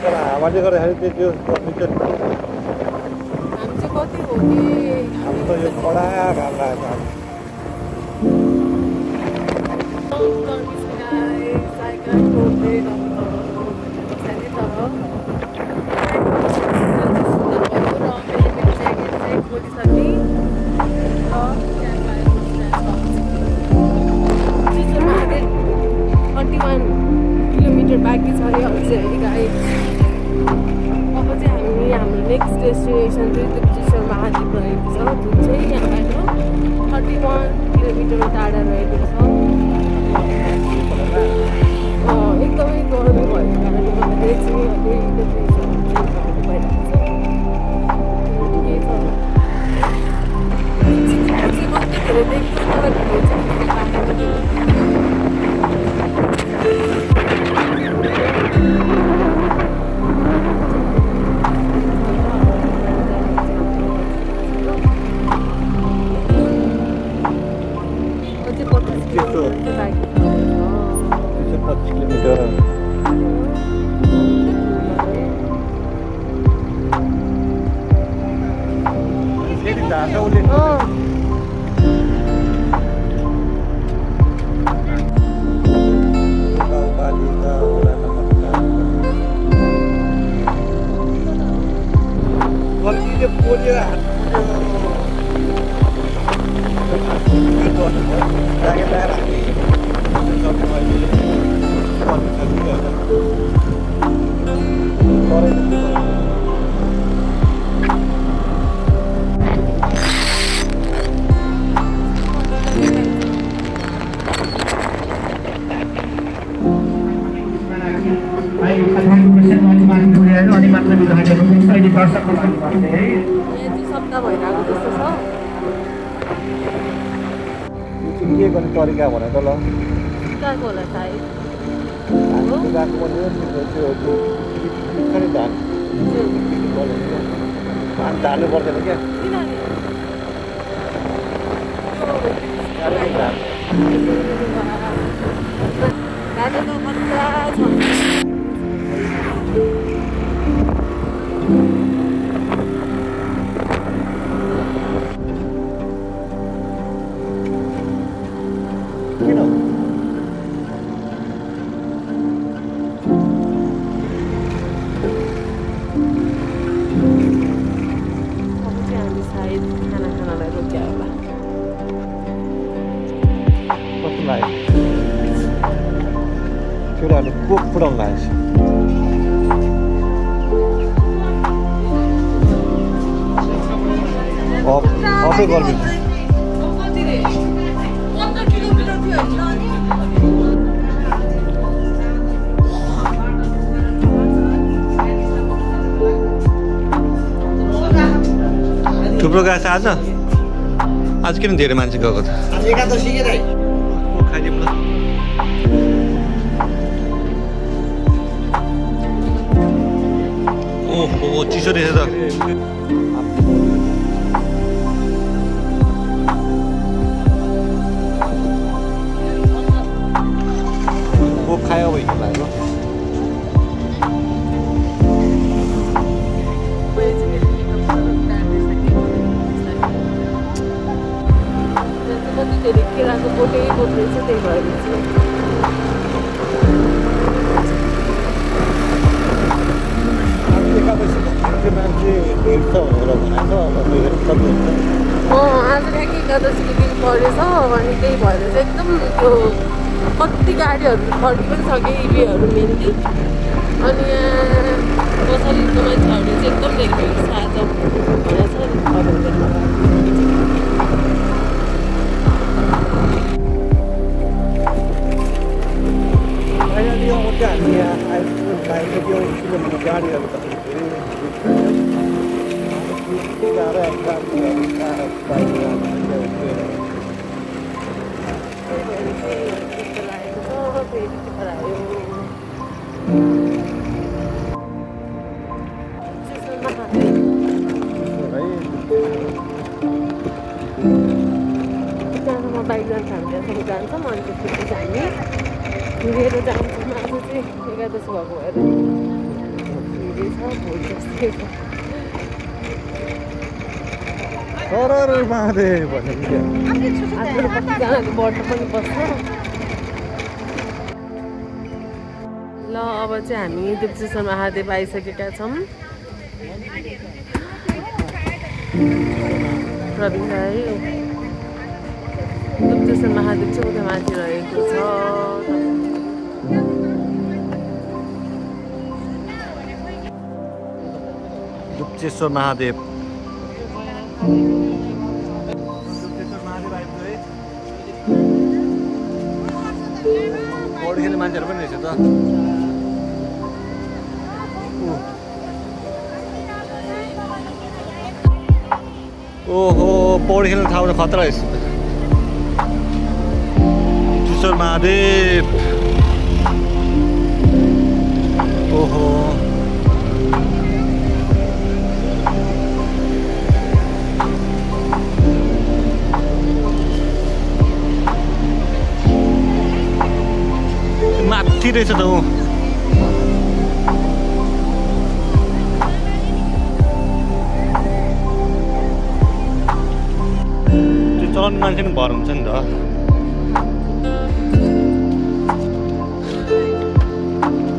तर हावाले गर्दाखेरि त्यो मिटर हामी चाहिँ कति हो कि हाम्रो त यो कडा घाम लागेको बाँकी छ अरे अझै गाइड अब चाहिँ हामी हाम्रो नेक्स्ट डेस्टिनेसन चाहिँ त्रिपुरेश्वर महाद्वीप रहेको छ जुन चाहिँ यहाँबाट 31 किलोमिटर टाढा रहेको छ एकदमै गरमी भएको कारणले गर्दाखेरि चाहिँ अझै त्रिपुरेश्वर भइरहेको छ के छ कति धेरै देख्छ तर भिडियो चाहिँ के गर्ने तरिका भने त ल कहाँको होला सायद धान हाल्नु पर्दैन क्या केटाहरूले कोक फुटाउनु लागेको छ अफै गरिदिन्छ थुप्रो गएको छ आज किन धेरै मान्छे गएको छ एकादशी के खाइदिउँ ल ओहो चिसो रहेछ त कोक खायो भने लाग्यो कति धेरै केराको बोटै बोट रहेछ त्यही भएर आज ठ्याक्कै एकादशीको दिन परेछ अनि त्यही भएर चाहिँ एकदम त्यो कति गाडीहरू फर्की पनि सक्यो इभीहरू मेनली अनि यहाँ कसरीको मान्छेहरू चाहिँ एकदम धेरै भेट छ आज भनेर गाडीहरू बाइक जान्छ हामी त्यहाँसम्म जान्छौँ अनि त्यसपछि हामी हिँडेर जान्छौँ। आज चाहिँ एकादशी भएको भएर हिँडेछ भोलि जस्तै छ। आजकल कतिजनाको बर्थ पनि बस्छ। ल अब चाहिँ हामी दुप्चेश्वर महादेव आइसकेका छौँ। प्रवीण भाइ दुप्चेश्वर महादेव चाहिँ उता माथि रहेको छ। दुप्चेश्वर महादेव पौडी खेल्ने मान्छेहरू पनि रहेछ त। ओहो पौडी खेल्ने ठाउँ त खतरा रहेछ। दुप्चेश्वर महादेव ओहो माथि रहेछ त ऊ। त्यो चलाउने मान्छे पनि भर हुन्छ नि त।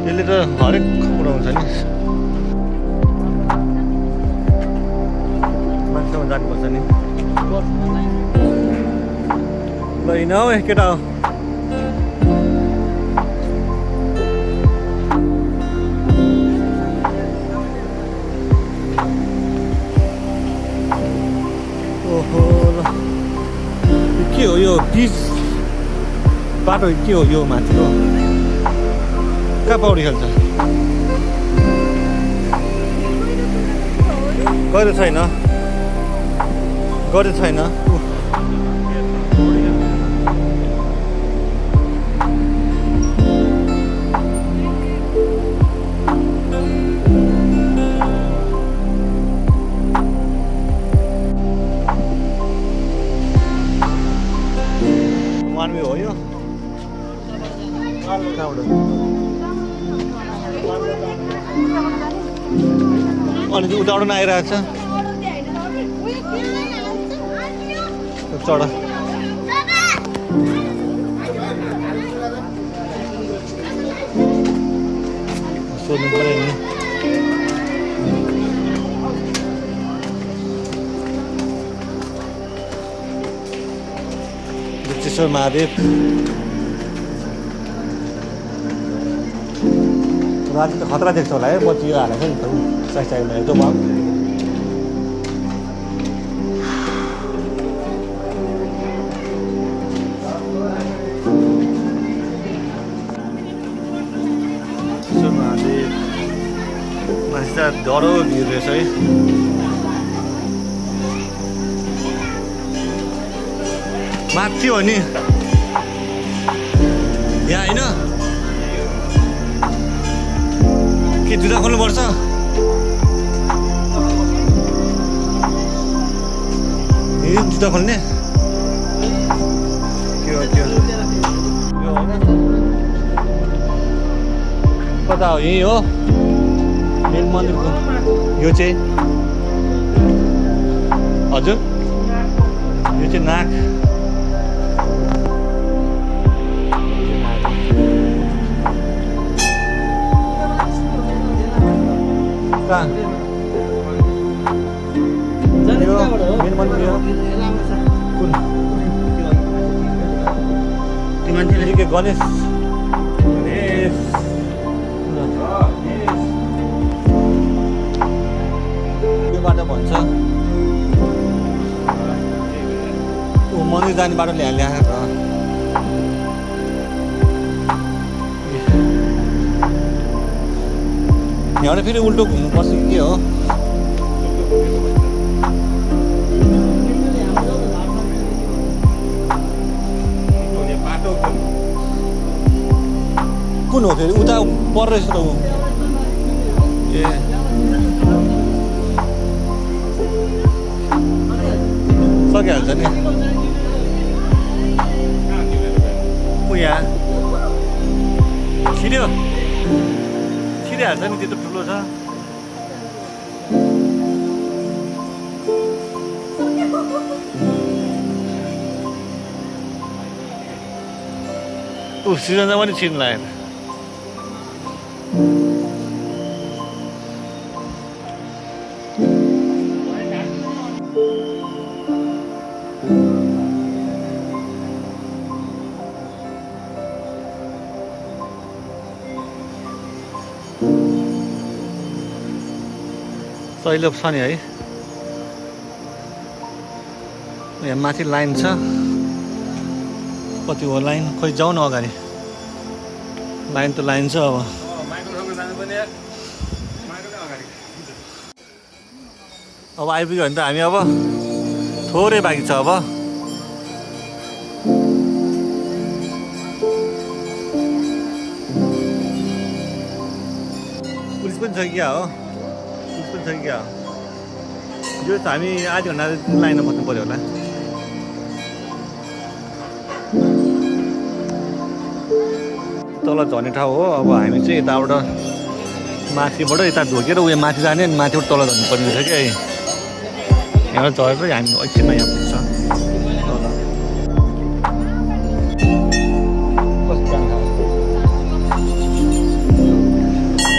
त्यसले त हरेक उडाउँछ नि। मान्छेसँग जानुपर्छ नि। ल हिँड हौ केटा हो। ओहो के हो यो पिच बाटो के हो यो माथिको? कहाँ पौडी खेल्छ? गरेको छैन गरेको छैन। मानवी हो यो अनि उताबाट आइरहेको छ चढ। सोध्नु पऱ्यो नि। दुप्चेश्वर महादेव राति त खतरा देख्छ होला है। बत्ती यो हालेको नि त साइडमा हेर्दो भयो। दुप्चेश्वर महादेव मान्छे त डह्रो भिड रहेछ है। माथि हो नि यहाँ होइन के जुत्ता खोल्नुपर्छ? ए जुत्ता खोल्ने के हो के हो यो होइन कता हो? यही हो मेन मन्दिरको यो चाहिँ हजुर यो चाहिँ नाक मेन मन्दिर कुन त्यो मान्छेले के गणेश यो बाटो भन्छ ऊ मन्दिर जाने बाटो ल्याएको त। यहाँबाट फेरि उल्टो घुम्नुपर्छ कि के हो? कुन हो फेरि? उता पर रहेछ त ऊ। ए सकिहाल्छ नि। यहाँ छिर्यो छिरिहाल्छ नि त्यत्रो ठुलो छ सिजन पनि छिर्न लागेन सहिलो छ नि है यहाँ माथि लाइन छ कति हो लाइन खोइ जाउँ न अगाडि लाइन त लाइन छ अब आइपुग्यो भने त हामी अब थोरै बाँकी छ अब पुलिस पनि छ क्या हो पुलिस पनि छ क्या हो यो त हामी आधी घन्टा लाइनमा बस्नु पऱ्यो होला तल झर्ने ठाउँ हो अब हामी चाहिँ यताबाट माथिबाट यता ढोकेर उयो माथि जाने अनि माथिबाट तल झर्नु पर्ने रहेछ कि यहाँबाट झरेर हामी एकछिनमा यहाँ पुग्छ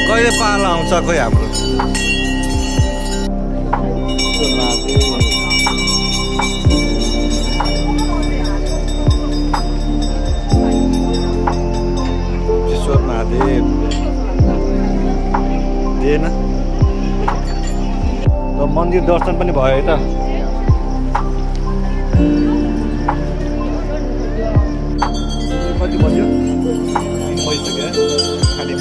कहिले पाला आउँछ खोइ हाम्रो महादेव दिएन र मन्दिर दर्शन पनि भयो है त कति बज्यो भइसक्यो खाली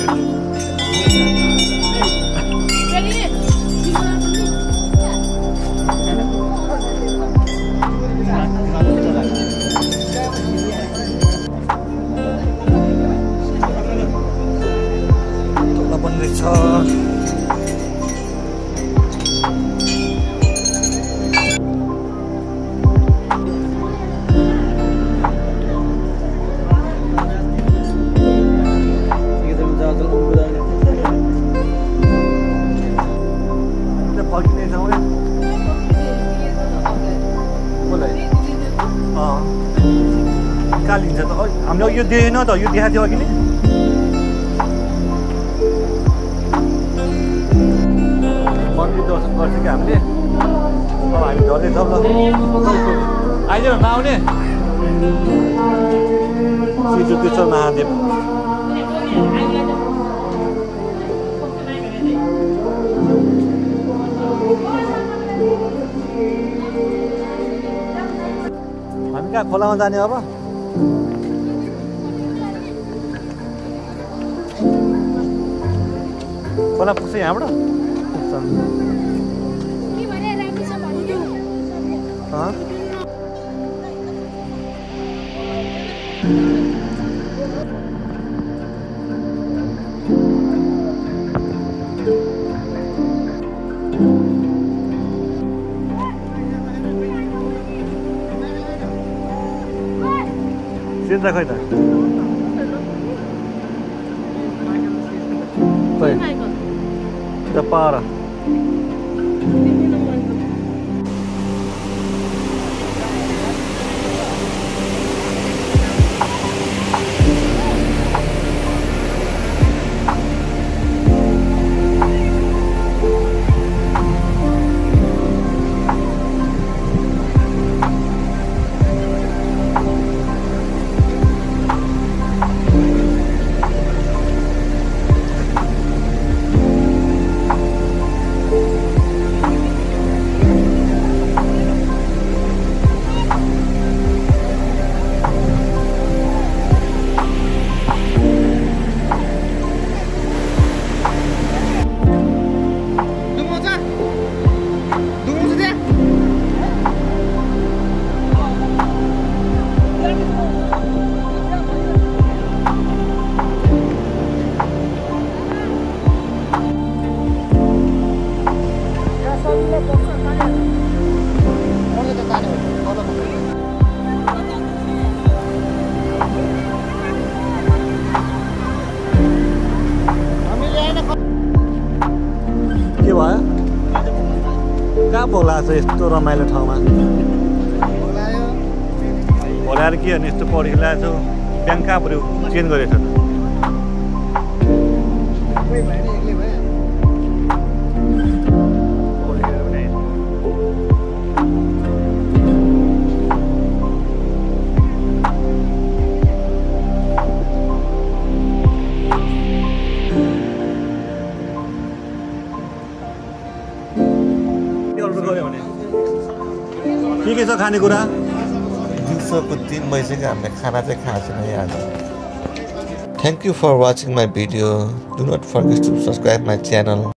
छ फर्किने ठाउँ कहाँ लिन्छ त हामीले यो देखेन त यो देखाएको थियो अघि नै मन्दिर दर्शन गर्छ कि हामीले अब हामी झर्दैछौँ ल आइदिनु नआउने सिद्धेश्वर महादेव हामी कहाँ खोलामा जाने अब खोला पुग्छ यहाँबाट सिधा खै त para पग्लाएको छ यस्तो रमाइलो ठाउँमा भोलाएर के भने यस्तो पढी ल्याएको छु ब्याङ्क कहाँ पऱ्यो चेन्ज गरेको छ के छ खानेकुरा दिउँसोको 3 बजीसक्यो हामीले खाना चाहिँ खाएको छैन आज thank you for watching my video do not forget to subscribe my channel